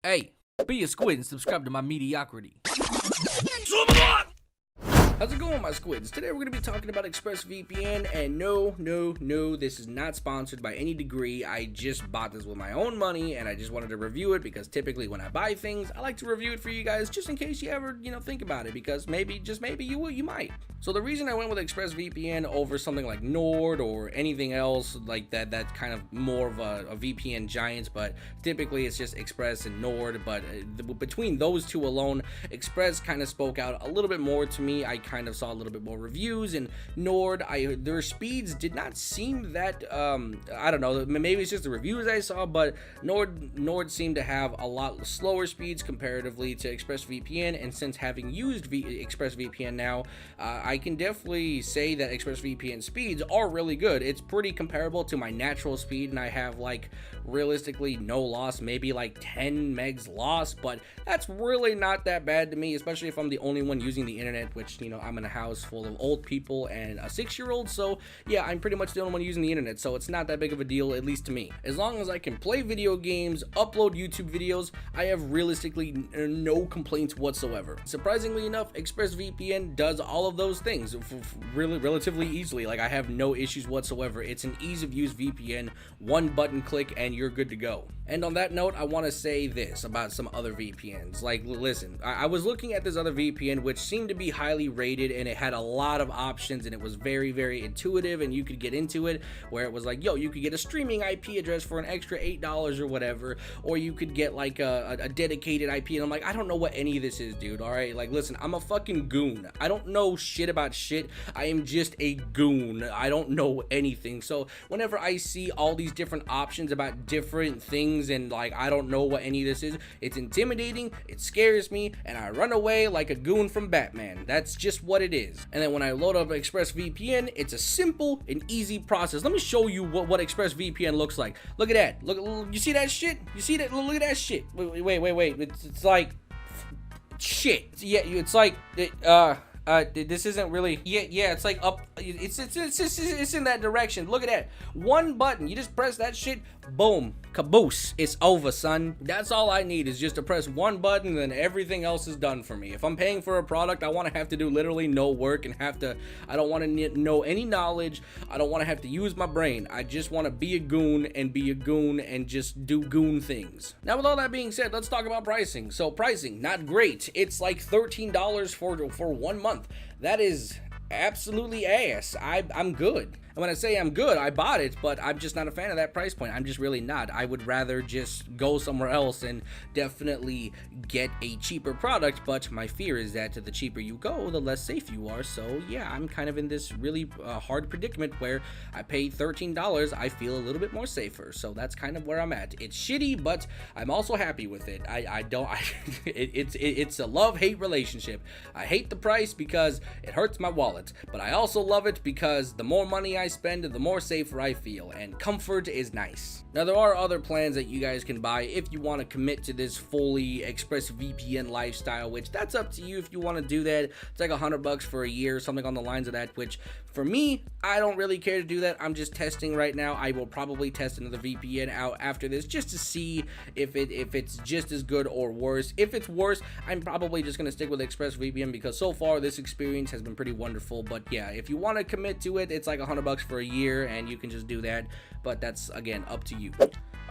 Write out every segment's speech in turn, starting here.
Hey, be a squid and subscribe to my mediocrity. How's it going, my squids? Today we're going to be talking about ExpressVPN, and no, this is not sponsored by any degree. I just bought this with my own money, and I just wanted to review it because typically when I buy things, I like to review it for you guys just in case you ever, think about it, because maybe, just maybe you might. So the reason I went with ExpressVPN over something like Nord or anything else like that's kind of more of a VPN giant, but typically it's just Express and Nord, but between those two alone, Express kind of spoke out a little bit more to me. I kind of saw a little bit more reviews, and Nord, their speeds did not seem that I don't know, maybe it's just the reviews I saw, but Nord seemed to have a lot slower speeds comparatively to ExpressVPN. And since having used ExpressVPN now, I can definitely say that ExpressVPN speeds are really good. It's pretty comparable to my natural speed, and I have like realistically no loss, maybe like 10 megs loss, but that's really not that bad to me, especially if I'm the only one using the internet, which I'm in a house full of old people and a 6-year-old, so yeah, I'm pretty much the only one using the internet, so it's not that big of a deal, at least to me. As long as I can play video games, upload YouTube videos, I have realistically no complaints whatsoever. Surprisingly enough, ExpressVPN does all of those things really relatively easily. Like, I have no issues whatsoever. It's an ease of use VPN, one button click and you're good to go. And on that note, I want to say this about some other VPNs. Like, listen, I was looking at this other VPN which seemed to be highly rated, and it had a lot of options, and it was very intuitive, and you could get into it where it was like, yo, you could get a streaming IP address for an extra $8 or whatever, or you could get like a dedicated IP. And I'm like, I don't know what any of this is, dude. All right, like, listen, I'm a fucking goon. I don't know shit about shit. I am just a goon. I don't know anything. So whenever I see all these different options about different things, and like, I don't know what any of this is, it's intimidating, it scares me, and I run away like a goon from Batman. That's just what it is. And then when I load up ExpressVPN, it's a simple and easy process. Let me show you what ExpressVPN looks like. Look at that. Look, you see that shit? You see that? Look at that shit. Wait. It's like shit. Yeah, it's like this isn't really, yeah, it's like up, it's in that direction. Look at that, one button, you just press that shit, boom, caboose, it's over, son. That's all I need, is just to press one button, then everything else is done for me. If I'm paying for a product, I want to have to do literally no work and I don't want to know any knowledge. I don't want to have to use my brain. I just want to be a goon and just do goon things. Now, with all that being said, let's talk about pricing. So pricing, not great. It's like $13 for 1 month. That is absolutely ass. I'm good. And when I say I'm good, I bought it, but I'm just not a fan of that price point. I'm just really not. I would rather just go somewhere else and definitely get a cheaper product, but my fear is that the cheaper you go, the less safe you are. So yeah, I'm kind of in this really hard predicament where I pay $13, I feel a little bit more safer. So that's kind of where I'm at. It's shitty, but I'm also happy with it. It's a love-hate relationship. I hate the price because it hurts my wallet, but I also love it because the more money I spend, the more safer I feel, and comfort is nice. Now, there are other plans that you guys can buy if you want to commit to this fully ExpressVPN lifestyle, which that's up to you if you want to do that. It's like $100 for a year, something on the lines of that, which for me, I don't really care to do that. I'm just testing right now. I will probably test another VPN out after this just to see if it's just as good or worse. If it's worse, I'm probably just going to stick with ExpressVPN because so far this experience has been pretty wonderful. But yeah, if you want to commit to it, it's like $100 for a year, and you can just do that, but that's again up to you.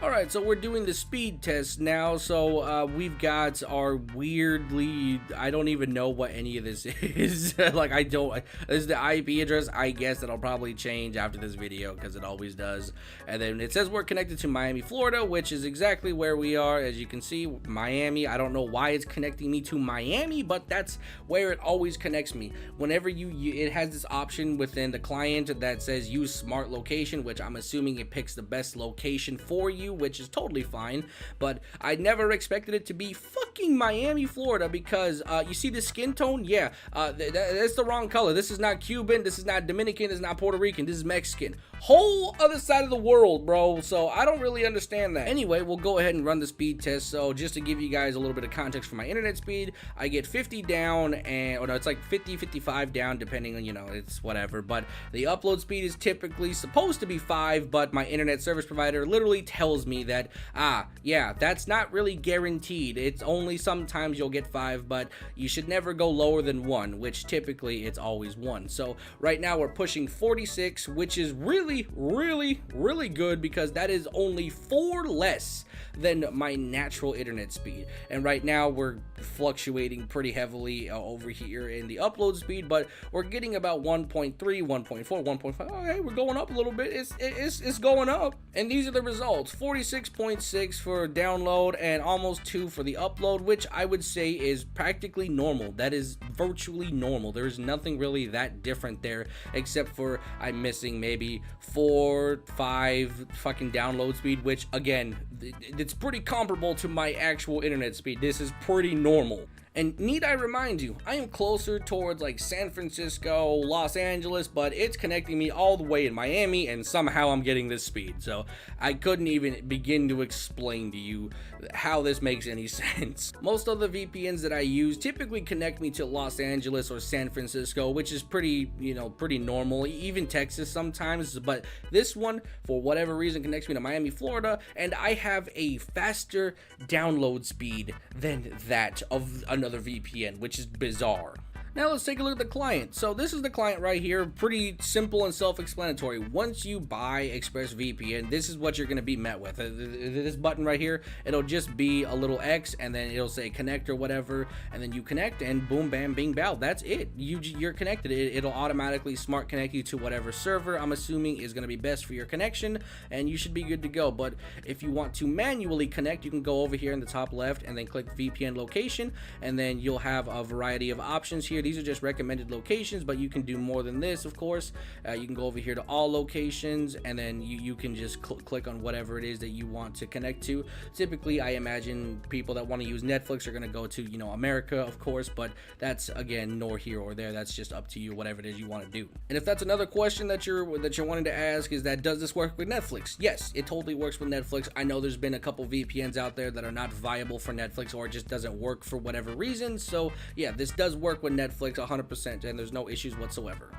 Alright, so we're doing the speed test now. So we've got our weirdly, I don't even know what any of this is. Like, this is the IP address. I guess that'll probably change after this video because it always does. And then it says we're connected to Miami, Florida, which is exactly where we are. As you can see, Miami. I don't know why it's connecting me to Miami, but that's where it always connects me. Whenever it has this option within the client that says use smart location, which I'm assuming it picks the best location for you, which is totally fine, but I never expected it to be fucking fucking Miami, Florida, because you see the skin tone? Yeah, that's the wrong color. This is not Cuban, this is not Dominican, this is not Puerto Rican, this is Mexican. Whole other side of the world, bro. So I don't really understand that. Anyway, we'll go ahead and run the speed test. So just to give you guys a little bit of context for my internet speed, I get 50 down, and, or no, it's like 50, 55 down, depending on, you know, it's whatever. But the upload speed is typically supposed to be 5, but my internet service provider literally tells me that, yeah, that's not really guaranteed. It's only sometimes you'll get 5, but you should never go lower than 1, which typically it's always 1. So right now we're pushing 46, which is really good, because that is only 4 less than my natural internet speed. And right now we're fluctuating pretty heavily over here in the upload speed, but we're getting about 1.3, 1.4, 1.5. Okay, we're going up a little bit. It's going up. And these are the results: 46.6 for download and almost 2 for the upload, which I would say is practically normal. That is virtually normal. There's nothing really that different there, except for I'm missing maybe 4, 5 fucking download speed, which again, it's pretty comparable to my actual internet speed. This is pretty normal. And need I remind you, I am closer towards like San Francisco, Los Angeles, but it's connecting me all the way in Miami, and somehow I'm getting this speed. So I couldn't even begin to explain to you how this makes any sense. Most of the VPNs that I use typically connect me to Los Angeles or San Francisco, which is pretty, you know, pretty normal. Even Texas sometimes, but this one, for whatever reason, connects me to Miami, Florida, and I have a faster download speed than that of another VPN, which is bizarre. Now let's take a look at the client. So this is the client right here. Pretty simple and self-explanatory. Once you buy ExpressVPN, this is what you're going to be met with. This button right here, it'll just be a little X, and then it'll say connect or whatever, and then you connect, and boom, bam, bing, bow. That's it. You're connected. It'll automatically smart connect you to whatever server I'm assuming is going to be best for your connection, and you should be good to go. But if you want to manually connect, you can go over here in the top left and then click VPN location, and then you'll have a variety of options here. These are just recommended locations, but you can do more than this, of course. You can go over here to all locations, and then you can just click on whatever it is that you want to connect to. Typically, I imagine people that want to use Netflix are going to go to, you know, America, of course, but that's, again, nor here or there. That's just up to you, whatever it is you want to do. And if that's another question that you're wanting to ask, is that, does this work with Netflix? Yes, it totally works with Netflix. I know there's been a couple VPNs out there that are not viable for Netflix, or it just doesn't work for whatever reason. So yeah, this does work with Netflix 100%, and there's no issues whatsoever.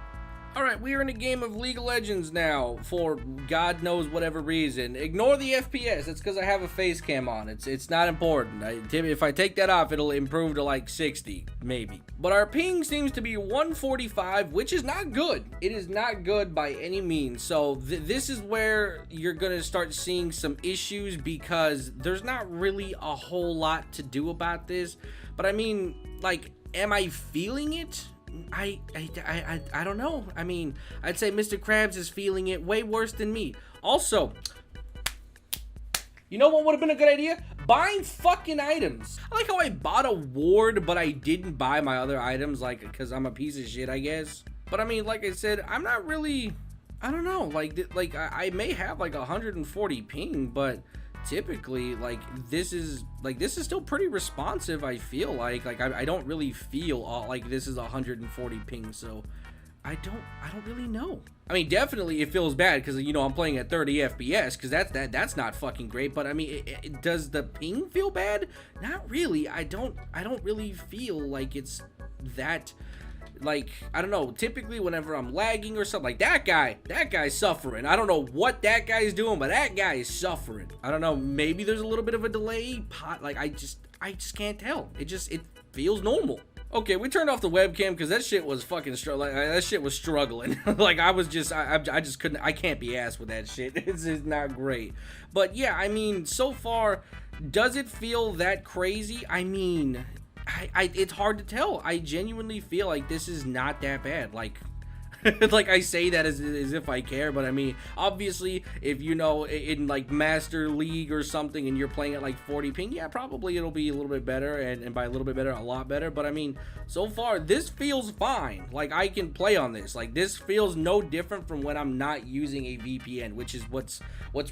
Alright, we are in a game of League of Legends now, for God knows whatever reason. Ignore the FPS, it's because I have a face cam on. It's not important. If I take that off, it'll improve to like 60, maybe. But our ping seems to be 145, which is not good. It is not good by any means. So this is where you're going to start seeing some issues, because there's not really a whole lot to do about this. But I mean, like, am I feeling it? I don't know. I mean, I'd say Mr. Krabs is feeling it way worse than me. Also, you know what would have been a good idea? Buying fucking items. I like how I bought a ward, but I didn't buy my other items, like, because I'm a piece of shit, I guess. But I mean, like I said, I'm not really, I don't know, like I may have like 140 ping, but typically, like, this is still pretty responsive. I feel like I don't really feel like this is 140 ping, so I don't really know. I mean, definitely it feels bad because, you know, I'm playing at 30 FPS, because that's not fucking great. But I mean, does the ping feel bad? Not really. I don't really feel like it's that. Like, I don't know, typically whenever I'm lagging or something, like that guy's suffering. I don't know what that guy's doing, but that guy is suffering. I don't know, maybe there's a little bit of a delay, like I just can't tell. It feels normal. Okay, we turned off the webcam because that shit was fucking that shit was struggling. Like, I just couldn't, I can't be asked with that shit. It's just not great. But yeah, I mean, so far, does it feel that crazy? I mean, it's hard to tell. I genuinely feel like this is not that bad. Like, like, I say that as if I care, but I mean, obviously, if you know, in like Master League or something, and you're playing at like 40 ping, yeah, probably it'll be a little bit better, and by a little bit better, a lot better. But I mean, so far, this feels fine. Like, I can play on this. Like, this feels no different from when I'm not using a VPN, which is what's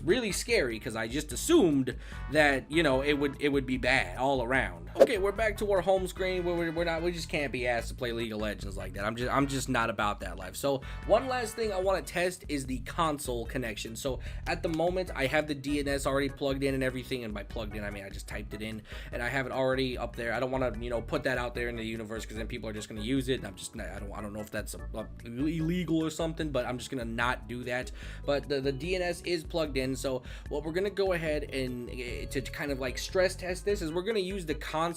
really scary, because I just assumed that, you know, it would be bad all around. Okay, we're back to our home screen where we just can't be asked to play League of Legends like that. I'm just not about that life. So one last thing I want to test is the console connection. So at the moment I have the DNS already plugged in and everything, and by plugged in I mean I just typed it in and I have it already up there. I don't want to, you know, put that out there in the universe because then people are just going to use it, and I don't know if that's illegal or something, but I'm just going to not do that. But the DNS is plugged in. So what we're going to go ahead and to kind of like stress test this is we're going to use the console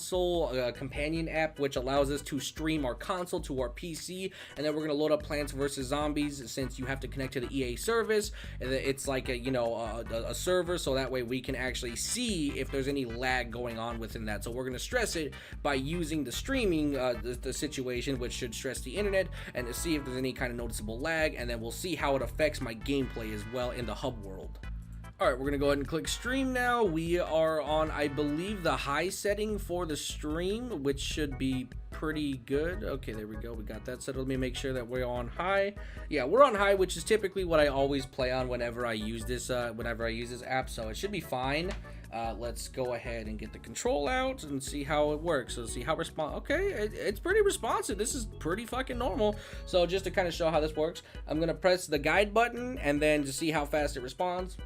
companion app, which allows us to stream our console to our PC, and then we're going to load up Plants vs Zombies since you have to connect to the EA service. It's like a server, so that way we can actually see if there's any lag going on within that. So we're going to stress it by using the streaming the situation, which should stress the internet, and to see if there's any kind of noticeable lag, and then we'll see how it affects my gameplay as well in the hub world. Alright, we're going to go ahead and click stream now. We are on, I believe, the high setting for the stream, which should be pretty good. Okay, there we go. We got that set. Let me make sure that we're on high. Yeah, we're on high, which is typically what I always play on whenever I use this app, so it should be fine. Let's go ahead and get the control out and see how it works. So see how okay, it's pretty responsive. This is pretty fucking normal. So just to kind of show how this works, I'm gonna press the guide button and then to see how fast it responds.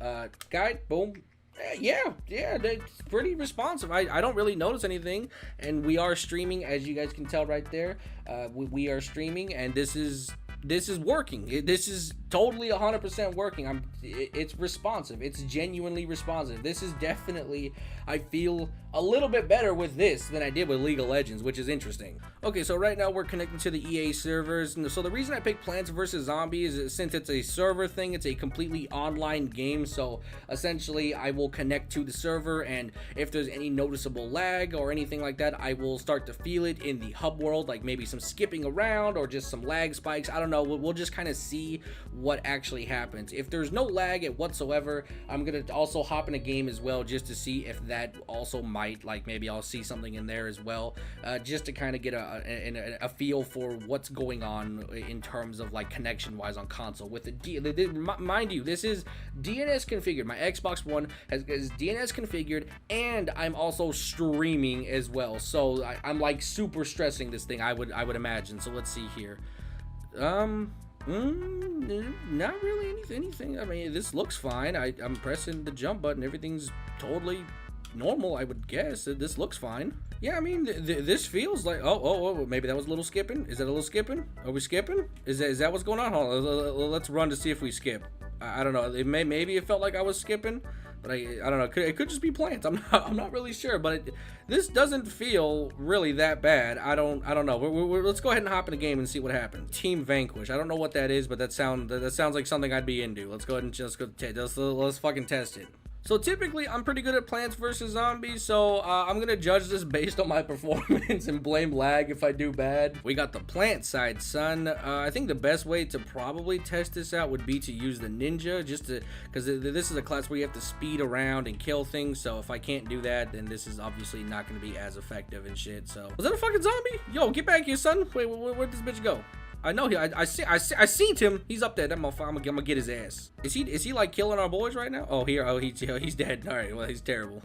Guide, boom. Yeah, it's pretty responsive. I don't really notice anything, and we are streaming, as you guys can tell right there. We are streaming, and this is working. This is totally 100% working. It's responsive. It's genuinely responsive. This is definitely, I feel a little bit better with this than I did with League of Legends, which is interesting. Okay, so right now we're connecting to the EA servers. And so the reason I picked Plants vs Zombies is since it's a server thing, it's a completely online game. So essentially I will connect to the server, and if there's any noticeable lag or anything like that, I will start to feel it in the hub world, like maybe some skipping around or just some lag spikes. I don't know. We'll just kind of see what actually happens. If there's no lag whatsoever, I'm gonna also hop in a game as well just to see if that also might, like, maybe I'll see something in there as well, just to kind of get a feel for what's going on in terms of like connection wise on console with the mind you, this is DNS configured. My Xbox One is DNS configured, and I'm also streaming as well, so I'm like super stressing this thing, I would imagine. So let's see here. Not really anything. I mean, this looks fine. I'm pressing the jump button. Everything's totally normal, I would guess. This looks fine. Yeah, I mean, this feels like, oh, maybe that was a little skipping. Is that a little skipping? Are we skipping? Is that what's going on? Hold on, let's run to see if we skip. I don't know. Maybe it felt like I was skipping, but I don't know. It could just be Plants. I'm not really sure, but this doesn't feel really that bad. I don't know. Let's go ahead and hop in a game and see what happens. Team Vanquish. I don't know what that is, but that sounds like something I'd be into. Let's go ahead and just let's fucking test it. So typically, I'm pretty good at Plants vs Zombies, so I'm gonna judge this based on my performance and blame lag if I do bad. We got the plant side, son. I think the best way to probably test this out would be to use the ninja, because this is a class where you have to speed around and kill things. So if I can't do that, then this is obviously not gonna be as effective and shit. So was that a fucking zombie? Yo, get back here, son. Wait, where'd this bitch go? I know I seen him. He's up there. That motherfucker. I'm gonna get his ass. Is he like killing our boys right now? Oh, he's dead. All right. Well, he's terrible.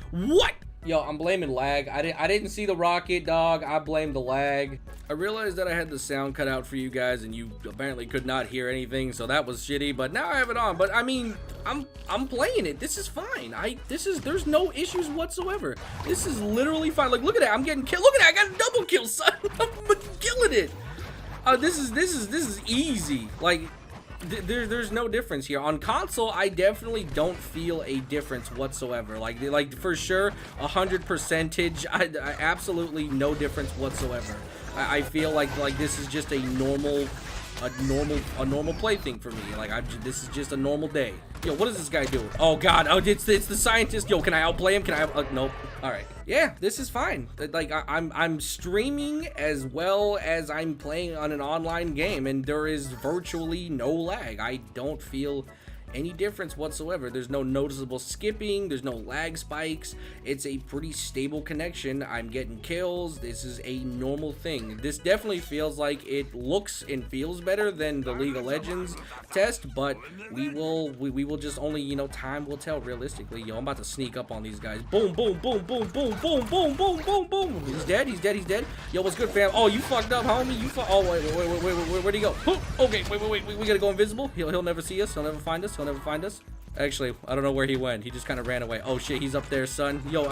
What? Yo, I'm blaming lag. I didn't see the rocket, dog. I blame the lag. I realized that I had the sound cut out for you guys, and you apparently could not hear anything, so that was shitty. But now I have it on. But I mean, I'm playing it. This is fine. There's no issues whatsoever. This is literally fine. Like, look at that. I'm getting killed. Look at that. I got a double kill, son. I'm killing it. This is easy. Like, there's no difference here. On console, I definitely don't feel a difference whatsoever. Like for sure, 100%. I absolutely no difference whatsoever. I feel like this is just a normal play thing for me. Like this is just a normal day. Yo, what is this guy doing? Oh god, oh it's the scientist. Yo, can I outplay him? Can I nope. All right. Yeah, this is fine. Like I'm streaming as well as I'm playing on an online game, and there is virtually no lag. I don't feel any difference whatsoever. There's no noticeable skipping, there's no lag spikes. It's a pretty stable connection. I'm getting kills. This is a normal thing. This definitely feels like it looks and feels better than the League of Legends test, but we will just only, you know, time will tell realistically. Yo, I'm about to sneak up on these guys. Boom, boom, boom, boom, boom, boom, boom, boom, boom, boom. He's dead, he's dead, he's dead. Yo, what's good, fam? Oh, you fucked up, homie. Oh, wait, where'd he go? Okay, wait, we gotta go invisible. He'll never see us. He'll never find us. He'll never find us. Actually, I don't know where he went. He just kind of ran away. Oh shit, he's up there, son. Yo,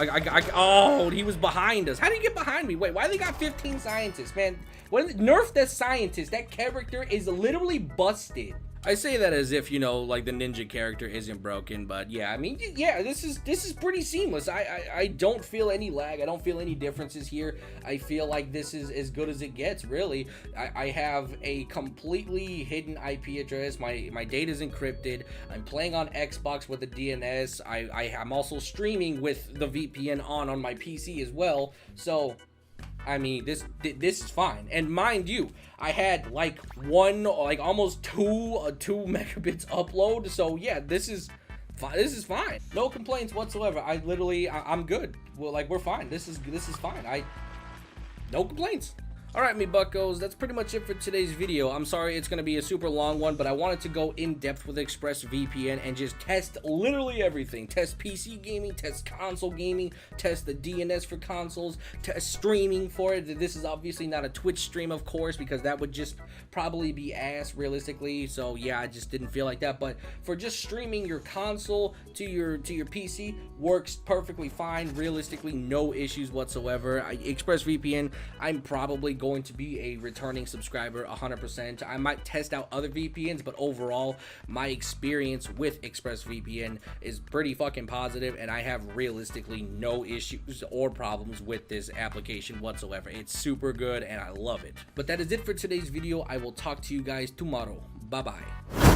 oh, he was behind us. How did he get behind me? Wait, why they got 15 scientists, man? Nerf that scientist. That character is literally busted. I say that as if, you know, like the ninja character isn't broken, but yeah, I mean, yeah, this is pretty seamless. I don't feel any lag. I don't feel any differences here. I feel like this is as good as it gets, really. I have a completely hidden IP address. My data is encrypted. I'm playing on Xbox with the DNS. I'm also streaming with the VPN on my PC as well. So I mean, this is fine. And mind you, I had like almost two megabits upload. So yeah, this is fine. No complaints whatsoever. I'm good. Well, like, we're fine. This is fine. No complaints. Alright, me buckos, that's pretty much it for today's video. I'm sorry it's going to be a super long one, but I wanted to go in depth with ExpressVPN and just test literally everything. Test PC gaming, test console gaming, test the DNS for consoles, test streaming for it. This is obviously not a Twitch stream, of course, because that would just probably be ass realistically. So yeah, I just didn't feel like that. But for just streaming your console to your PC, works perfectly fine. Realistically, no issues whatsoever. ExpressVPN, I'm probably going to be a returning subscriber 100%. I might test out other VPNs, but overall my experience with ExpressVPN is pretty fucking positive, and I have realistically no issues or problems with this application whatsoever. It's super good and I love it. But that is it for today's video. I will talk to you guys tomorrow. Bye bye.